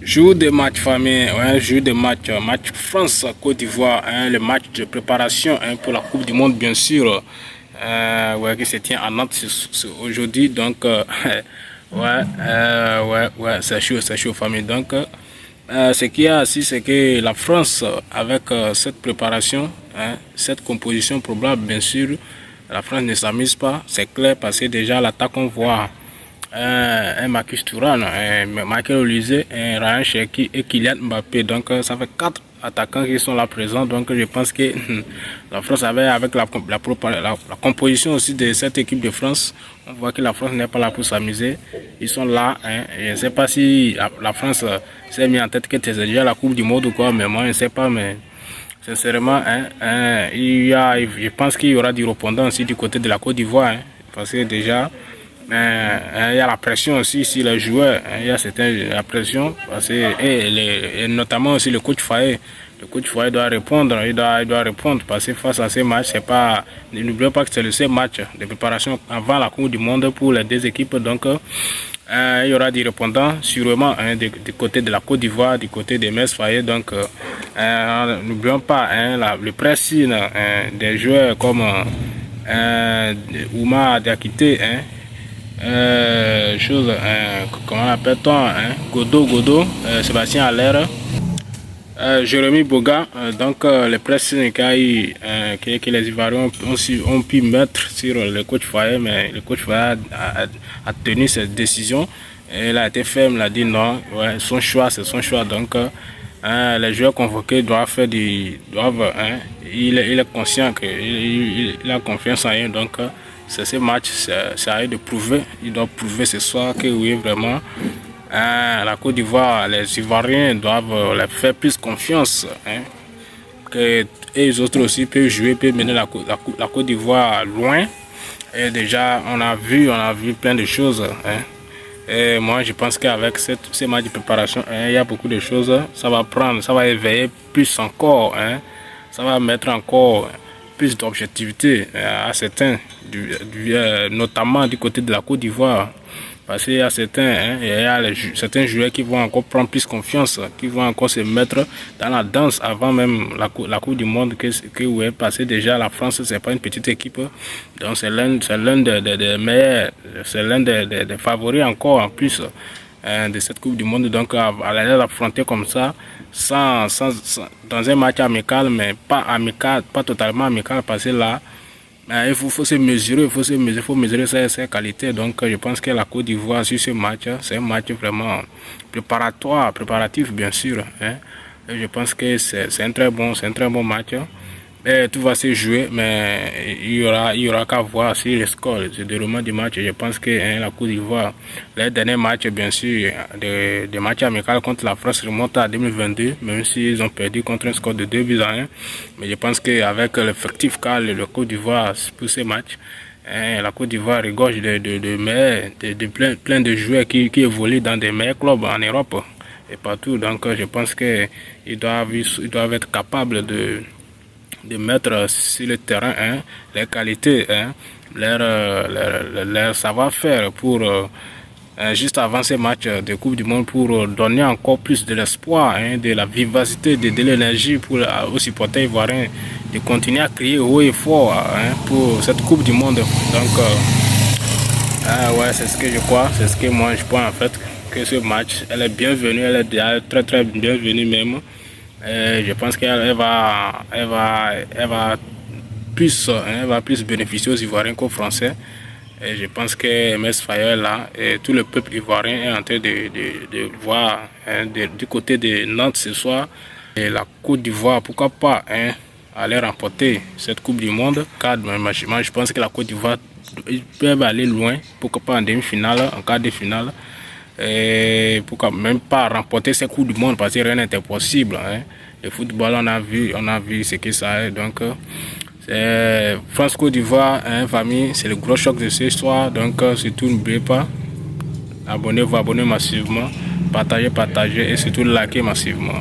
Jour de match famille, ouais, jour de match, match France-Côte d'Ivoire, hein, le match de préparation hein, pour la Coupe du Monde bien sûr, ouais, qui se tient à Nantes aujourd'hui, donc ouais, c'est chaud famille. Donc ce qu'il y a aussi, c'est que la France, avec cette préparation, hein, cette composition probable bien sûr, la France ne s'amuse pas, c'est clair, parce que déjà l'attaque on voit un Marcus Thuram, un Michael Olise, un Ryan Cherki et Kylian Mbappé. Donc ça fait 4 attaquants qui sont là présents. Donc je pense que la France avait avec la composition aussi de cette équipe de France, on voit que la France n'est pas là pour s'amuser. Ils sont là. Hein. Je ne sais pas si la France s'est mis en tête que c'est déjà la Coupe du Monde ou quoi, mais moi je ne sais pas. Mais sincèrement, je pense qu'il y aura du répondant aussi du côté de la Côte d'Ivoire. Hein, parce que déjà, il y a la pression aussi sur les joueurs, il y a la pression, parce que, et notamment aussi le coach Faye. Le coach Faye doit répondre, il doit répondre, parce que face à ces matchs, c'est pas, n'oubliez pas que c'est le seul match de préparation avant la Coupe du Monde pour les deux équipes, donc il y aura des répondants sûrement hein, du côté de la Côte d'Ivoire, du côté des Metz Faye, donc n'oublions pas hein, le pressing des joueurs comme Oumar Diakité, hein, comment appelle-t-on hein? Godot, Sébastien Allaire, Jérémy Boga, donc les pressings que les Ivoiriens ont pu mettre sur le coach Faye, mais le coach Faye a tenu cette décision. Et il a été ferme, il a dit non, ouais, son choix, c'est son choix. Donc les joueurs convoqués doivent il est conscient qu'il a confiance en eux. Donc c'est ce match, c'est à eux de prouver. Il doit prouver ce soir que oui, vraiment, la Côte d'Ivoire, les Ivoiriens doivent leur faire plus confiance. Hein, que les autres aussi peuvent jouer, peuvent mener la Côte d'Ivoire loin. Et déjà, on a vu plein de choses. Hein. Et moi, je pense qu'avec ces matchs de préparation, hein, il y a beaucoup de choses. Ça va éveiller plus encore. Hein, ça va mettre encore plus d'objectivité à certains, notamment du côté de la Côte d'Ivoire. Parce qu'il y a certains joueurs qui vont encore prendre plus confiance, qui vont encore se mettre dans la danse avant même la Coupe du Monde où est passée déjà. La France, c'est pas une petite équipe. Donc c'est l'un des meilleurs, c'est l'un des favoris encore en plus de cette Coupe du Monde. Donc à l'affronter comme ça, dans un match amical, mais pas totalement amical, parce que là, il faut se mesurer, il faut mesurer ses qualités. Donc je pense que la Côte d'Ivoire sur ce match, c'est un match vraiment préparatif bien sûr. Hein. Et je pense que c'est un très bon match. Et tout va se jouer, mais il y aura qu'à voir si le score, le déroulement du match. Je pense que hein, la Côte d'Ivoire, les derniers matchs, bien sûr, des matchs amicaux contre la France remontent à 2022, même s'ils ont perdu contre un score de 2-1. Mais je pense qu'avec l'effectif qu'a le Côte d'Ivoire pour ces matchs, hein, la Côte d'Ivoire regorge de plein de joueurs qui évoluent dans des meilleurs clubs en Europe et partout. Donc je pense qu'ils doivent être capables de mettre sur le terrain hein, les qualités, hein, leur savoir-faire pour juste avant ces matchs de Coupe du Monde, pour donner encore plus de l'espoir, hein, de la vivacité, de l'énergie aux supporters ivoiriens de continuer à crier haut et fort hein, pour cette Coupe du Monde. Donc ouais, c'est ce que je crois, c'est ce que moi je crois en fait, que ce match, elle est bienvenue, elle est déjà très bienvenue même. Je pense qu'elle va plus bénéficier aux Ivoiriens qu'aux Français. Et je pense que MS Faye là, et tout le peuple ivoirien est en train de voir hein, du côté de Nantes ce soir. Et la Côte d'Ivoire, pourquoi pas hein, aller remporter cette Coupe du Monde. Moi, je pense que la Côte d'Ivoire peut aller loin, pourquoi pas en demi-finale, en quart de finale. Et pourquoi même pas remporter ces Coupes du Monde, parce que rien n'est impossible. Hein. Le football, on a vu ce que ça est. Donc, c'est France-Côte d'Ivoire, hein, famille, c'est le gros choc de ce soir. Donc, surtout, n'oubliez pas, abonnez-vous massivement, partagez et surtout likez massivement.